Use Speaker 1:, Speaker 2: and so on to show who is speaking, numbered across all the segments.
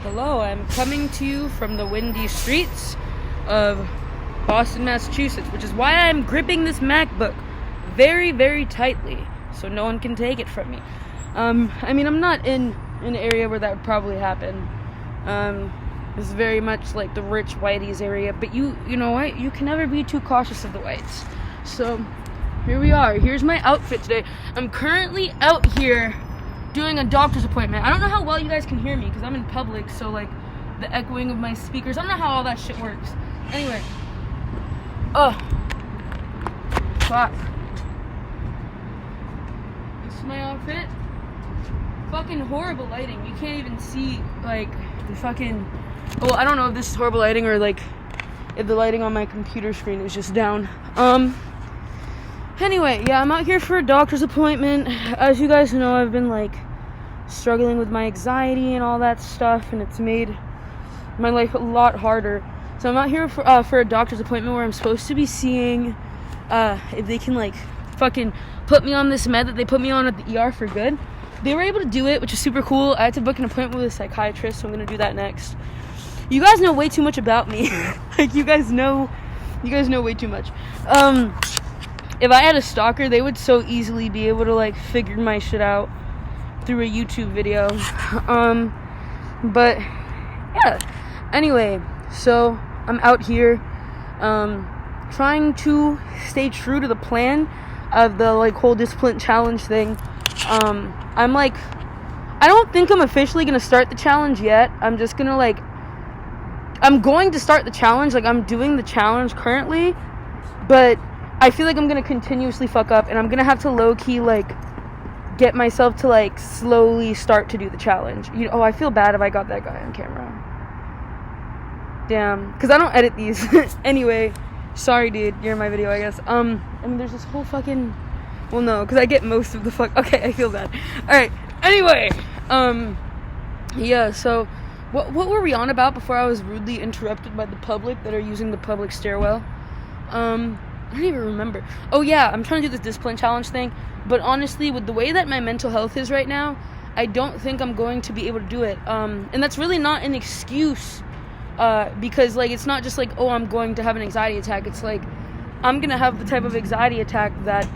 Speaker 1: Hello, I'm coming to you from the windy streets of Boston, Massachusetts, which is why I'm gripping this MacBook very, very tightly so no one can take it from me. I'm not in an area where that would probably happen. It's very much like the rich whiteys area, but you know what? You can never be too cautious of the whites. So here we are. Here's my outfit today. I'm currently out here doing a doctor's appointment. I don't know how well you guys can hear me because I'm in public, so like the echoing of my speakers, I don't know how all that shit works. Anyway, fuck. This is my outfit. Fucking horrible lighting. You can't even see like the fucking, well, I don't know if this is horrible lighting or like if the lighting on my computer screen is just down. Anyway, yeah, I'm out here for a doctor's appointment. As you guys know, I've been like struggling with my anxiety and all that stuff, and it's made my life a lot harder. So I'm out here for a doctor's appointment where I'm supposed to be seeing if they can like fucking put me on this med that they put me on at the ER for good. They were able to do it, which is super cool. I had to book an appointment with a psychiatrist, so I'm gonna do that next. You guys know way too much about me. Like you guys know way too much. If I had a stalker, they would so easily be able to like figure my shit out through a YouTube video. But yeah. Anyway, so I'm out here trying to stay true to the plan of the like whole discipline challenge thing. I'm like, I don't think I'm officially gonna start the challenge yet. I'm just gonna like, I'm going to start the challenge, like I'm doing the challenge currently, but I feel like I'm gonna continuously fuck up, and I'm gonna have to low-key like get myself to like slowly start to do the challenge. I feel bad if I got that guy on camera. Damn, because I don't edit these. Anyway, sorry dude, you're in my video, I guess. There's this whole fucking, well no, because I get most of the okay, I feel bad. Alright, anyway, yeah, so what were we on about before I was rudely interrupted by the public that are using the public stairwell? I don't even remember. Oh yeah, I'm trying to do this discipline challenge thing, but honestly, with the way that my mental health is right now, I don't think I'm going to be able to do it. And that's really not an excuse, because like it's not just like, oh, I'm going to have an anxiety attack. It's like I'm gonna have the type of anxiety attack that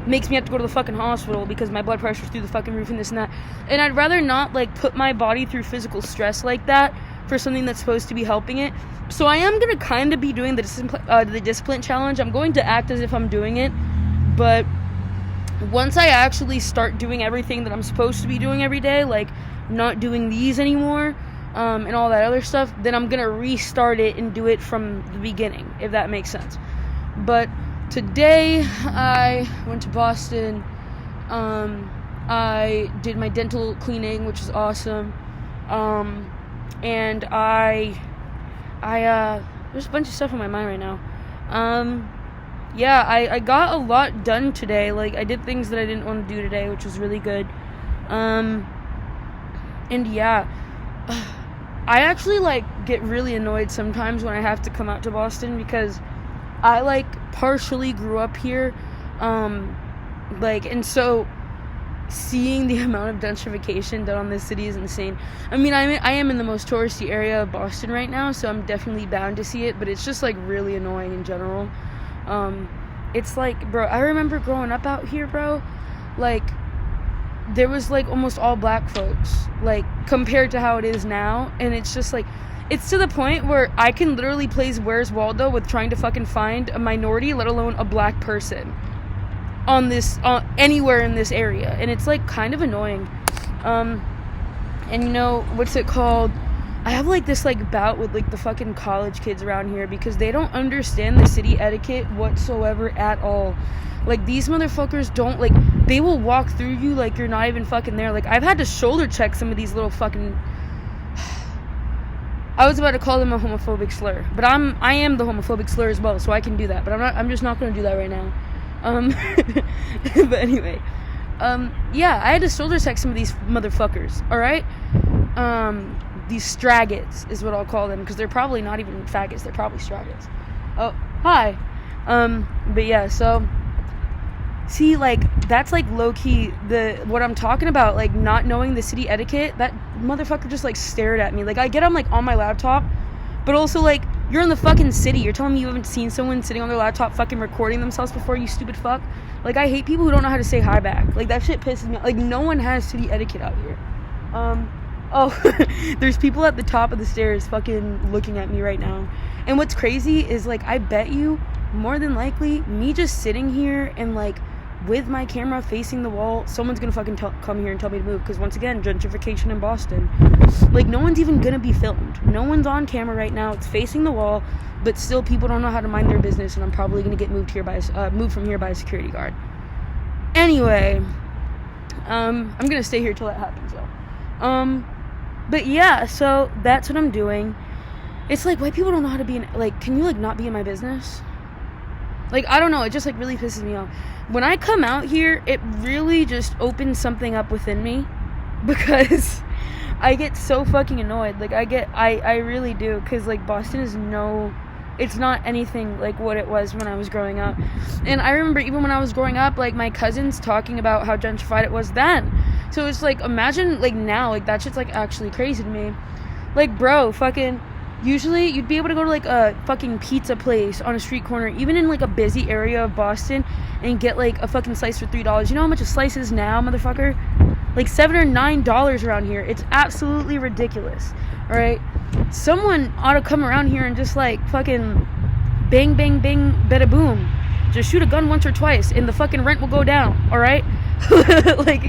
Speaker 1: makes me have to go to the fucking hospital because my blood pressure's through the fucking roof and this and that. And I'd rather not like put my body through physical stress like that for something that's supposed to be helping it. So I am gonna kind of be doing the discipline challenge. I'm going to act as if I'm doing it, but once I actually start doing everything that I'm supposed to be doing every day, like not doing these anymore, and all that other stuff, then I'm gonna restart it and do it from the beginning, if that makes sense. But today I went to Boston. I did my dental cleaning, which is awesome. And there's a bunch of stuff on my mind right now. Yeah, I got a lot done today. Like, I did things that I didn't want to do today, which was really good. And yeah, I actually, like, get really annoyed sometimes when I have to come out to Boston because I, like, partially grew up here. And so seeing the amount of gentrification done on this city is insane. I am in the most touristy area of Boston right now, so I'm definitely bound to see it, but it's just like really annoying in general. It's like, bro, I remember growing up out here, bro, like there was like almost all black folks, like compared to how it is now, and it's just like, it's to the point where I can literally play Where's Waldo with trying to fucking find a minority, let alone a black person on this anywhere in this area, and it's like kind of annoying. And what's it called, I have like this like bout with like the fucking college kids around here because they don't understand the city etiquette whatsoever at all. Like these motherfuckers don't, like, they will walk through you like you're not even fucking there. Like I've had to shoulder check some of these little fucking I was about to call them a homophobic slur, but I am the homophobic slur as well, so I can do that, but I'm just not gonna do that right now. But anyway, yeah, I had to shoulder check some of these motherfuckers, alright? These straggots is what I'll call them, because they're probably not even faggots, they're probably straggots. Oh, hi. But yeah, so See, like, that's, like, low-key what I'm talking about, like, not knowing the city etiquette. That motherfucker just, like, stared at me. Like, I get I'm, like, on my laptop, but also, like, you're in the fucking city. You're telling me you haven't seen someone sitting on their laptop fucking recording themselves before, you stupid fuck? Like, I hate people who don't know how to say hi back. Like, that shit pisses me off. Like, no one has city etiquette out here. There's people at the top of the stairs fucking looking at me right now. And what's crazy is, like, I bet you, more than likely, me just sitting here and, like, with my camera facing the wall, someone's gonna fucking come here and tell me to move, because once again, gentrification in Boston. Like, no one's even gonna be filmed. No one's on camera right now. It's facing the wall, but still people don't know how to mind their business, and I'm probably gonna get moved from here by a security guard. Anyway, I'm gonna stay here till that happens though. But yeah, so that's what I'm doing. It's like, white people don't know how to be can you, like, not be in my business? Like, I don't know, it just, like, really pisses me off. When I come out here, it really just opens something up within me, because I get so fucking annoyed. Like, I really do, because, like, Boston is it's not anything like what it was when I was growing up. And I remember even when I was growing up, like, my cousins talking about how gentrified it was then. So it's like, imagine, like, now, like, that shit's, like, actually crazy to me. Like, bro, fucking... Usually, you'd be able to go to, like, a fucking pizza place on a street corner, even in, like, a busy area of Boston, and get, like, a fucking slice for $3. You know how much a slice is now, motherfucker? Like, $7 or $9 around here. It's absolutely ridiculous, alright? Someone ought to come around here and just, like, fucking bang, bang, bang, bada boom. Just shoot a gun once or twice, and the fucking rent will go down, alright? Like,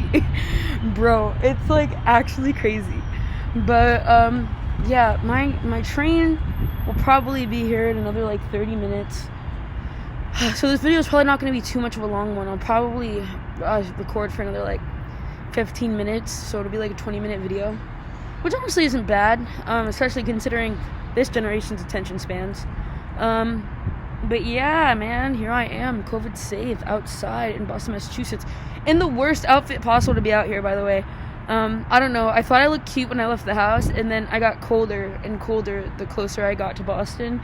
Speaker 1: bro, it's, like, actually crazy. But, yeah, my train will probably be here in another, like, 30 minutes. So this video is probably not going to be too much of a long one. I'll probably record for another, like, 15 minutes. So it'll be, like, a 20-minute video. Which honestly isn't bad, especially considering this generation's attention spans. But yeah, man, here I am, COVID safe, outside in Boston, Massachusetts. In the worst outfit possible to be out here, by the way. I don't know, I thought I looked cute when I left the house, and then I got colder and colder the closer I got to Boston.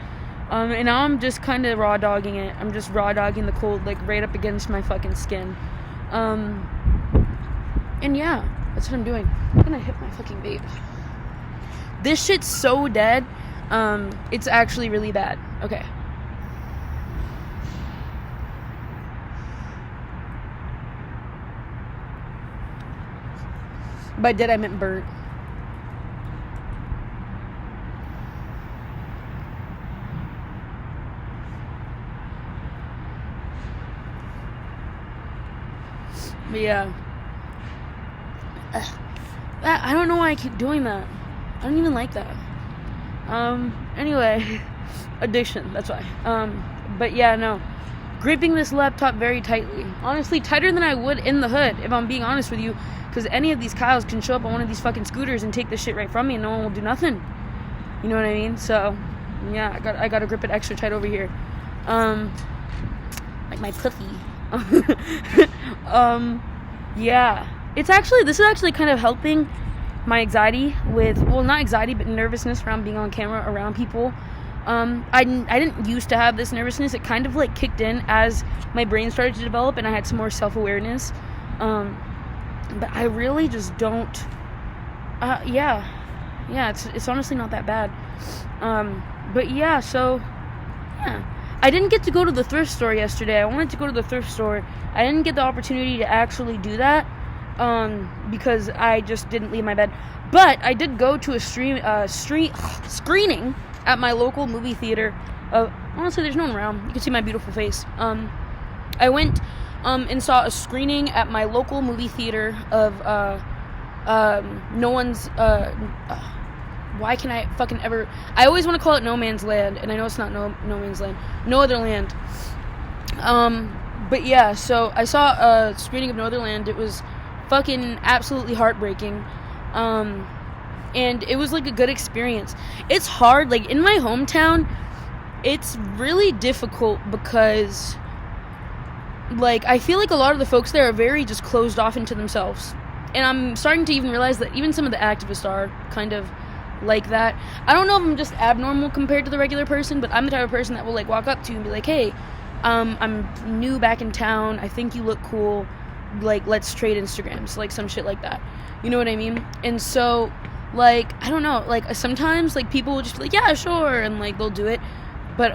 Speaker 1: And now I'm just kind of raw dogging it. I'm just raw dogging the cold, like, right up against my fucking skin. And yeah, that's what I'm doing. I'm gonna hit my fucking vape. This shit's so dead, it's actually really bad. Okay. By dead, I meant burnt. But yeah. I don't know why I keep doing that. I don't even like that. Anyway. Addiction, that's why. But yeah, no. Gripping this laptop very tightly. Honestly, tighter than I would in the hood, if I'm being honest with you. Because any of these cows can show up on one of these fucking scooters and take this shit right from me, and no one will do nothing. You know what I mean? So, yeah, I gotta grip it extra tight over here. Like my pussy. Yeah. This is actually kind of helping my anxiety with, well, not anxiety, but nervousness around being on camera around people. I didn't used to have this nervousness. It kind of, like, kicked in as my brain started to develop and I had some more self-awareness. But I really just don't, yeah, it's honestly not that bad. But yeah, so, yeah. I didn't get to go to the thrift store yesterday. I wanted to go to the thrift store. I didn't get the opportunity to actually do that, because I just didn't leave my bed. But I did go to a screening at my local movie theater. Honestly, there's no one around. You can see my beautiful face. I went and saw a screening at my local movie theater of why can I fucking ever, I always want to call it No Man's Land, and I know it's not No Man's Land, No Other Land. But yeah, so I saw a screening of No Other Land. It was fucking absolutely heartbreaking. And it was, like, a good experience. It's hard, like, in my hometown, it's really difficult because, like, I feel like a lot of the folks there are very just closed off into themselves. And I'm starting to even realize that even some of the activists are kind of like that. I don't know if I'm just abnormal compared to the regular person, but I'm the type of person that will, like, walk up to you and be like, hey, I'm new back in town, I think you look cool, like, let's trade Instagrams, like, some shit like that, you know what I mean? And so, like, I don't know, like, sometimes, like, people will just be like, yeah, sure, and, like, they'll do it, but,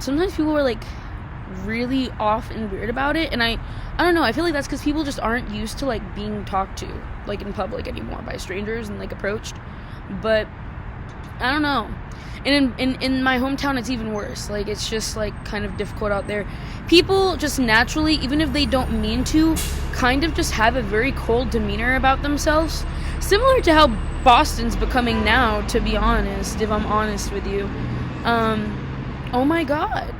Speaker 1: sometimes people are, like, really off and weird about it, and I don't know, I feel like that's because people just aren't used to, like, being talked to, like, in public anymore by strangers and, like, approached, but I don't know. And in my hometown, it's even worse. Like, it's just, like, kind of difficult out there. People just naturally, even if they don't mean to, kind of just have a very cold demeanor about themselves. Similar to how Boston's becoming now, to be honest, if I'm honest with you. Oh my god.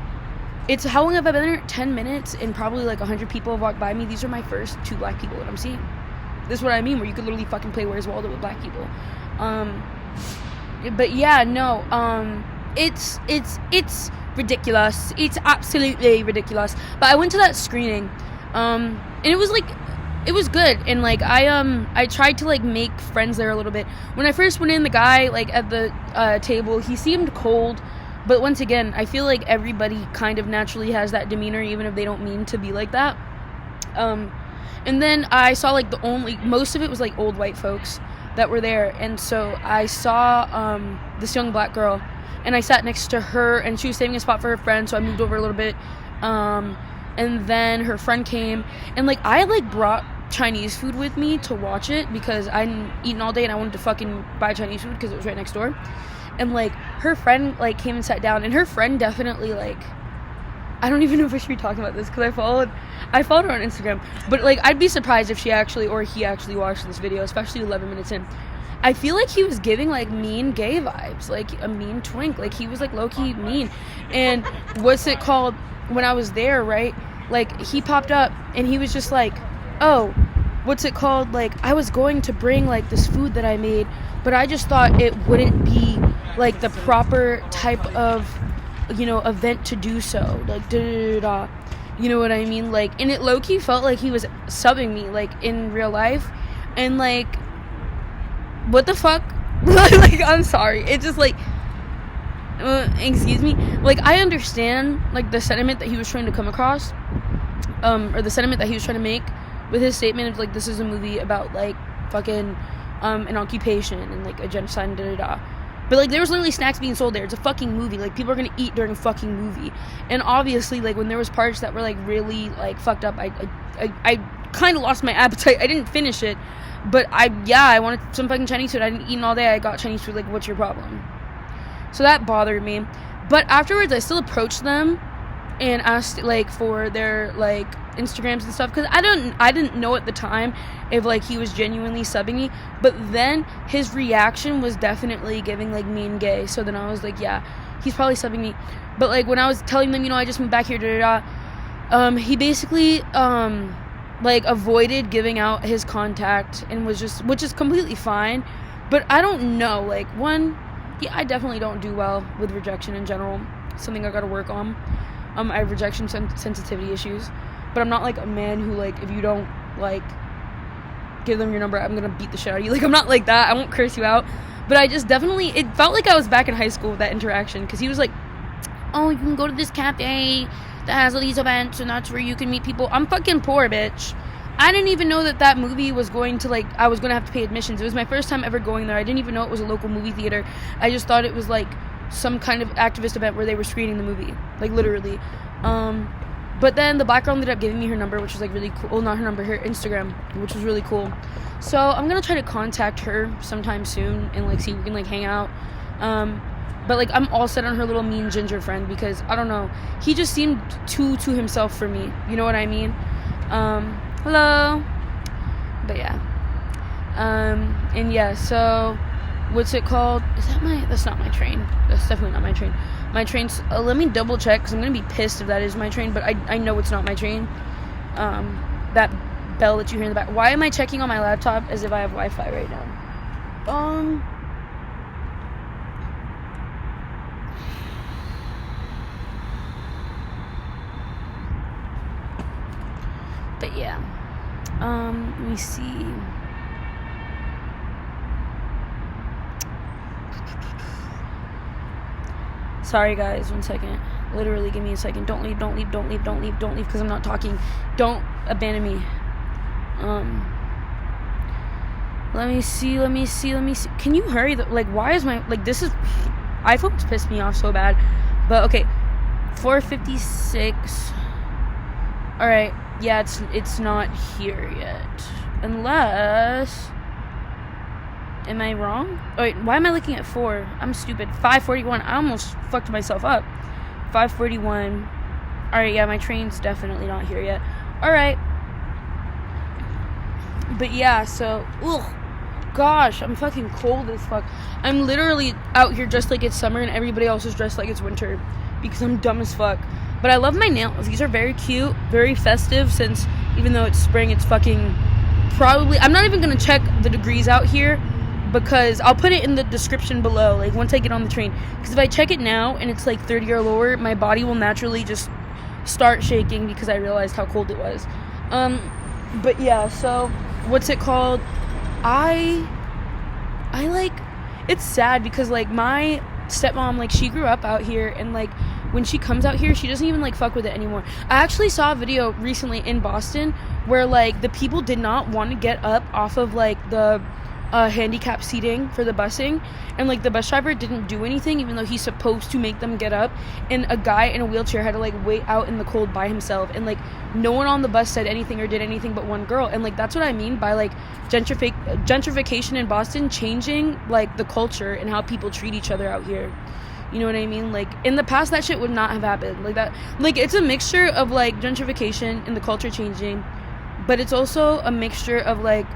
Speaker 1: It's, how long have I been there? 10 minutes, and probably, like, 100 people have walked by me. These are my first 2 black people that I'm seeing. This is what I mean, where you could literally fucking play Where's Waldo with black people. But yeah, no, it's ridiculous. It's absolutely ridiculous. But I went to that screening, and it was, like, it was good. And, like, I tried to, like, make friends there a little bit. When I first went in, the guy, like, at the table, he seemed cold. But once again, I feel like everybody kind of naturally has that demeanor, even if they don't mean to be like that. And then I saw, like, most of it was, like, old white folks that were there, and so I saw this young black girl, and I sat next to her, and she was saving a spot for her friend, so I moved over a little bit, and then her friend came, and, like, I, like, brought Chinese food with me to watch it, because I hadn't eaten all day, and I wanted to fucking buy Chinese food, because it was right next door, and, like, her friend, like, came and sat down, and her friend definitely, like, I don't even know if I should be talking about this, because I followed her on Instagram, but, like, I'd be surprised if she actually, or he actually watched this video, especially 11 minutes in. I feel like he was giving, like, mean gay vibes, like, a mean twink, like, he was, like, low-key mean, and what's it called, when I was there, right, like, he popped up, and he was just like, oh, what's it called, like, I was going to bring, like, this food that I made, but I just thought it wouldn't be, like, the proper type of, you know, event to do so, like, da-da-da-da, you know what I mean, like, and it low-key felt like he was subbing me, like, in real life, and, like, what the fuck, like, I'm sorry, it's just, like, excuse me, like, I understand, like, the sentiment that he was trying to come across, or the sentiment that he was trying to make with his statement of, like, this is a movie about, like, fucking, an occupation, and, like, a genocide, and da-da-da. But, like, there was literally snacks being sold there. It's a fucking movie. Like, people are gonna eat during a fucking movie. And obviously, like, when there was parts that were, like, really, like, fucked up, I kind of lost my appetite. I didn't finish it. But I wanted some fucking Chinese food. I didn't eat all day. I got Chinese food. Like, what's your problem? So that bothered me. But afterwards, I still approached them and asked, like, for their, like, Instagrams and stuff, because I didn't know at the time if, like, he was genuinely subbing me, but then his reaction was definitely giving, like, mean gay, so then I was like, yeah, he's probably subbing me. But, like, when I was telling them, you know, I just moved back here, he basically like, avoided giving out his contact, and was just, which is completely fine, but I don't know, like, I definitely don't do well with rejection in general. Something I gotta work on. I have rejection sensitivity issues, but I'm not, like, a man who, like, if you don't, like, give them your number, I'm gonna beat the shit out of you. Like, I'm not like that. I won't curse you out. But I just definitely, it felt like I was back in high school with that interaction, because he was like, oh, you can go to this cafe that has all these events, and that's where you can meet people. I'm fucking poor, bitch. I didn't even know that movie was going to, like, I was going to have to pay admissions. It was my first time ever going there. I didn't even know it was a local movie theater. I just thought it was, like, some kind of activist event where they were screening the movie. Like, literally. But then the black girl ended up giving me her number, which was, like, really cool. Well, not her number, her Instagram, which was really cool. So I'm going to try to contact her sometime soon and, like, see if we can, like, hang out. But, like, I'm all set on her little mean ginger friend, because, I don't know, he just seemed too to himself for me. You know what I mean? Hello? But, yeah. And, yeah, so, what's it called? That's not my train. That's definitely not my train. My train's, let me double check, because I'm going to be pissed if that is my train, but I know it's not my train. That bell that you hear in the back. Why am I checking on my laptop as if I have Wi-Fi right now? But yeah. Let me see. Sorry guys, 1 second. Literally, give me a second. Don't leave, because I'm not talking. Don't abandon me. Let me see. Can you hurry? Like, why is my, like, this is, iPhone's pissed me off so bad. But, okay, 4:56. Alright, yeah, it's not here yet. Unless, am I wrong? Oh, wait, why am I looking at 4? I'm stupid. 5:41. I almost fucked myself up. 5:41. Alright, yeah, my train's definitely not here yet. Alright. But yeah, so, gosh, I'm fucking cold as fuck. I'm literally out here dressed like it's summer and everybody else is dressed like it's winter because I'm dumb as fuck. But I love my nails. These are very cute, very festive, since even though it's spring, it's fucking probably, I'm not even gonna check the degrees out here because I'll put it in the description below, like once I get on the train, because if I check it now and it's like 30 or lower, my body will naturally just start shaking because I realized how cold it was. But yeah, so what's it called? I like, it's sad because like my stepmom, like, she grew up out here, and like when she comes out here, she doesn't even like fuck with it anymore. I actually saw a video recently in Boston where like the people did not want to get up off of like the handicap seating for the busing, and like the bus driver didn't do anything even though he's supposed to make them get up, and a guy in a wheelchair had to like wait out in the cold by himself, and like no one on the bus said anything or did anything but one girl. And like that's what I mean by like gentrification in Boston changing like the culture and how people treat each other out here. You know what I mean? Like in the past that shit would not have happened like that. Like it's a mixture of like gentrification and the culture changing, but it's also a mixture of like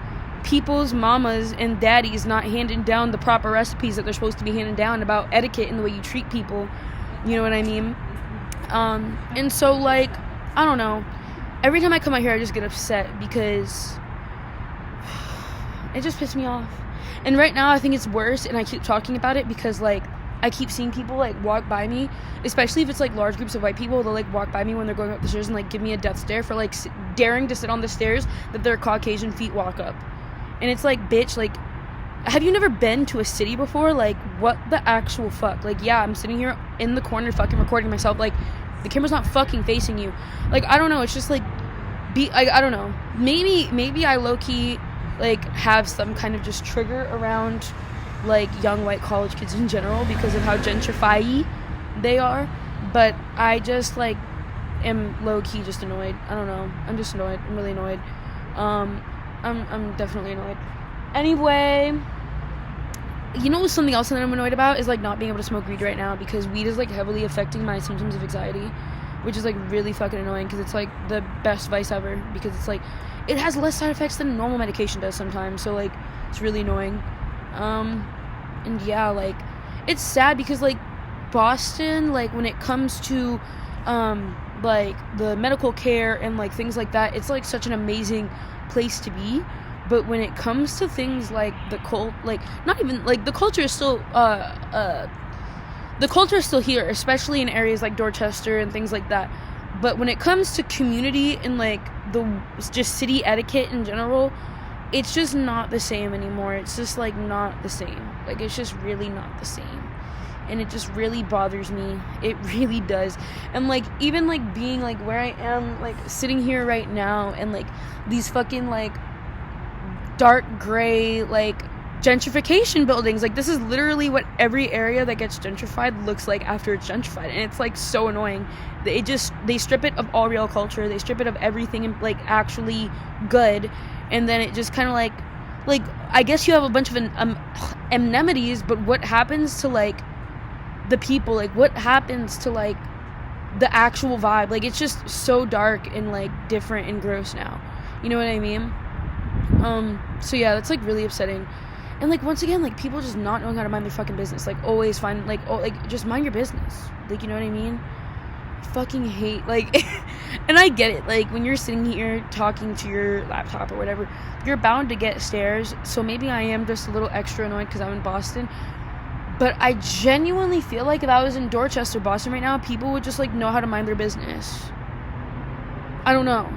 Speaker 1: people's mamas and daddies not handing down the proper recipes that they're supposed to be handing down about etiquette and the way you treat people. You know what I mean? And so like, I don't know, every time I come out here I just get upset because it just pisses me off. And right now I think it's worse, and I keep talking about it because like I keep seeing people like walk by me, especially if it's like large groups of white people. They'll like walk by me when they're going up the stairs and like give me a death stare for like daring to sit on the stairs that their Caucasian feet walk up. And it's like, bitch, like, have you never been to a city before? Like, what the actual fuck? Like, yeah, I'm sitting here in the corner fucking recording myself. Like, the camera's not fucking facing you. Like, I don't know. It's just like, I don't know. Maybe I low-key, like, have some kind of just trigger around, like, young white college kids in general because of how gentrify-y they are. But I just, like, am low-key just annoyed. I don't know. I'm just annoyed. I'm really annoyed. I'm definitely annoyed. Anyway, you know something else that I'm annoyed about is like not being able to smoke weed right now because weed is like heavily affecting my symptoms of anxiety, which is like really fucking annoying because it's like the best vice ever because it's like it has less side effects than normal medication does sometimes, so like it's really annoying. And yeah, like it's sad because like Boston, like when it comes to like the medical care and like things like that, it's like such an amazing place to be. But when it comes to things like the like not even like the culture is still here, especially in areas like Dorchester and things like that. But when it comes to community and like the just city etiquette in general, it's just not the same anymore. It's just like not the same. Like it's just really not the same. And it just really bothers me. It really does. And like even like being like where I am, like sitting here right now, and like these fucking like dark gray like gentrification buildings, like this is literally what every area that gets gentrified looks like after it's gentrified, and it's like so annoying. They strip it of all real culture, they strip it of everything like actually good, and then it just kind of like I guess you have a bunch of amenities, but what happens to like the people? Like what happens to like the actual vibe? Like it's just so dark and like different and gross now, you know what I mean? So yeah, that's like really upsetting. And like once again, like people just not knowing how to mind their fucking business. Like always find like just mind your business. Like, you know what I mean? I fucking hate like and I get it, like when you're sitting here talking to your laptop or whatever, you're bound to get stares. So maybe I am just a little extra annoyed because I'm in Boston. But I genuinely feel like if I was in Dorchester, Boston right now, people would just like know how to mind their business. I don't know.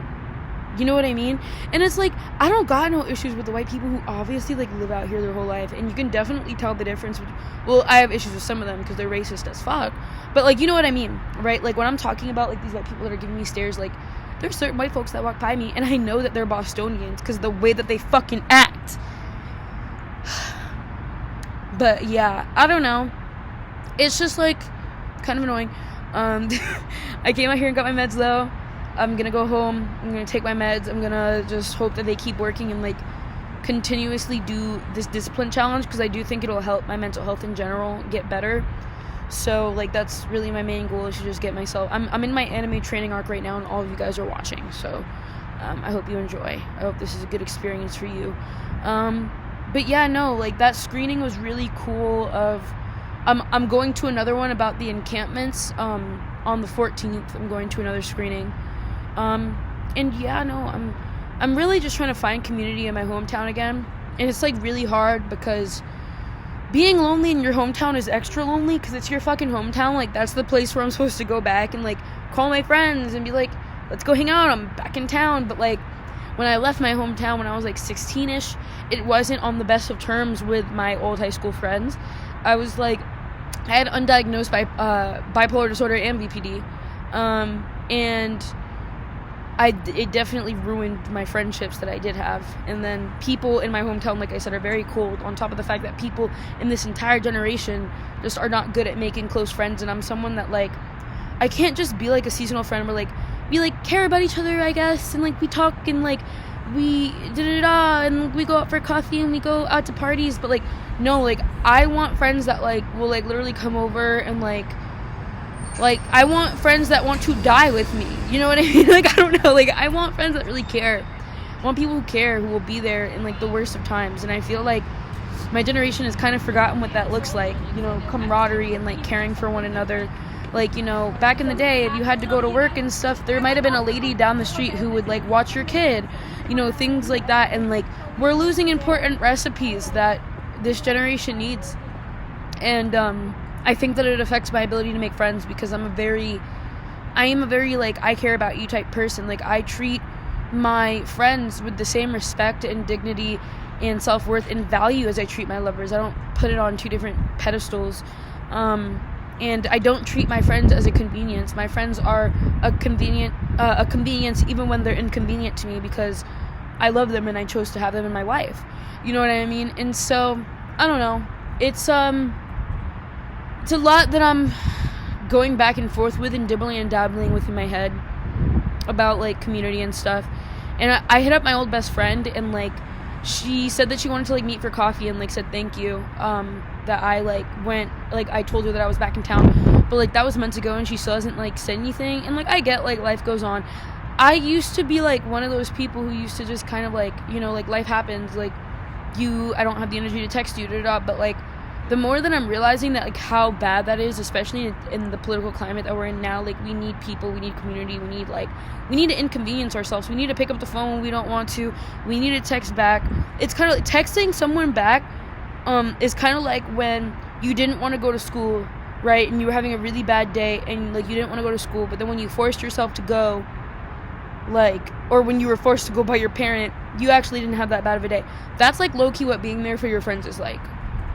Speaker 1: You know what I mean? And it's like, I don't got no issues with the white people who obviously, like, live out here their whole life, and you can definitely tell the difference. Well, I have issues with some of them because they're racist as fuck, but, like, you know what I mean, right? Like, when I'm talking about, like, these white people that are giving me stares, like, there's certain white folks that walk by me, and I know that they're Bostonians because of the way that they fucking act. But, yeah, I don't know. It's just, like, kind of annoying. I came out here and got my meds, though. I'm gonna go home, I'm gonna take my meds, I'm gonna just hope that they keep working and, like, continuously do this discipline challenge, because I do think it'll help my mental health in general get better. So, like, that's really my main goal, is to just get myself, I'm in my anime training arc right now, and all of you guys are watching, so, I hope you enjoy. I hope this is a good experience for you. But yeah, no, like, that screening was really cool. I'm going to another one about the encampments, on the 14th, I'm going to another screening. And yeah, no, I'm really just trying to find community in my hometown again, and it's, like, really hard, because being lonely in your hometown is extra lonely, because it's your fucking hometown. Like, that's the place where I'm supposed to go back and, like, call my friends and be like, let's go hang out, I'm back in town. But, like, when I left my hometown when I was, like, 16ish, it wasn't on the best of terms with my old high school friends. I was, like, I had undiagnosed bipolar disorder and BPD, and it definitely ruined my friendships that I did have. And then people in my hometown, like I said, are very cold, on top of the fact that people in this entire generation just are not good at making close friends. And I'm someone that, like, I can't just be, like, a seasonal friend where, like, we, like, care about each other, I guess, and, like, we talk, and, like, we da-da-da, and we go out for coffee, and we go out to parties. But, like, no, like, I want friends that, like, will, like, literally come over and, like, I want friends that want to die with me. You know what I mean? Like, I don't know. Like, I want friends that really care. I want people who care, who will be there in, like, the worst of times. And I feel like my generation has kind of forgotten what that looks like. You know, camaraderie and, like, caring for one another. Like, you know, back in the day, if you had to go to work and stuff, there might have been a lady down the street who would, like, watch your kid. You know, things like that. And, like, we're losing important recipes that this generation needs. And, I think that it affects my ability to make friends, because I am a very, like, I care about you type person. Like, I treat my friends with the same respect and dignity and self-worth and value as I treat my lovers. I don't put it on two different pedestals. And I don't treat my friends as a convenience. My friends are a convenience even when they're inconvenient to me, because I love them and I chose to have them in my life. You know what I mean? And so, I don't know. It's a lot that I'm going back and forth with and dibbling and dabbling with in my head about, like, community and stuff. And I hit up my old best friend, and, like, she said that she wanted to, like, meet for coffee, and, like, said thank you, that I, like, went, like, I told her that I was back in town, but, like, that was months ago, and she still hasn't, like, said anything. And, like, I get, like, life goes on. I used to be, like, one of those people who used to just kind of, like, you know, like, life happens, like, I don't have the energy to text you, but, like, the more that I'm realizing that, like, how bad that is, especially in the political climate that we're in now, like, we need people, we need community, we need to inconvenience ourselves, we need to pick up the phone when we don't want to, we need to text back. It's kind of like texting someone back, is kind of like when you didn't want to go to school, right, and you were having a really bad day, and, like, you didn't want to go to school, but then when you forced yourself to go, like, or when you were forced to go by your parent, you actually didn't have that bad of a day. That's, like, low-key what being there for your friends is like.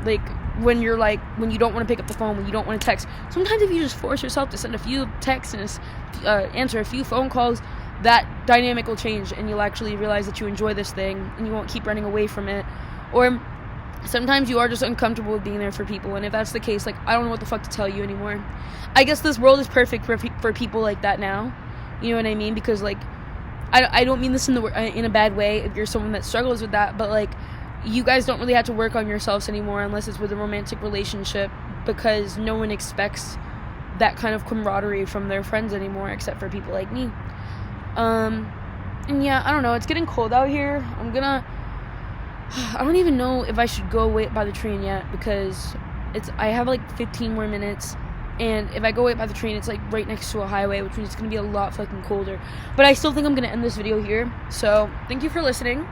Speaker 1: Like, when you're, like, when you don't want to pick up the phone, when you don't want to text. Sometimes if you just force yourself to send a few texts and answer a few phone calls, that dynamic will change, and you'll actually realize that you enjoy this thing, and you won't keep running away from it. Or sometimes you are just uncomfortable with being there for people, and if that's the case, like, I don't know what the fuck to tell you anymore. I guess this world is perfect for people like that now. You know what I mean? Because, like, I don't mean this in a bad way if you're someone that struggles with that, but, like, you guys don't really have to work on yourselves anymore unless it's with a romantic relationship, because no one expects that kind of camaraderie from their friends anymore, except for people like me. And yeah, I don't know, it's getting cold out here. I don't even know if I should go wait by the train yet, because I have like 15 more minutes, and if I go wait by the train, it's like right next to a highway, which means it's gonna be a lot fucking colder. But I still think I'm gonna end this video here, so thank you for listening.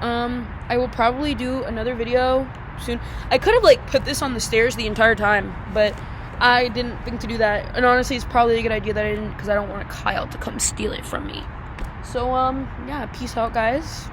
Speaker 1: I will probably do another video soon. I could have, like, put this on the stairs the entire time, but I didn't think to do that. And honestly, it's probably a good idea that I didn't, because I don't want Kyle to come steal it from me. So, yeah, peace out, guys.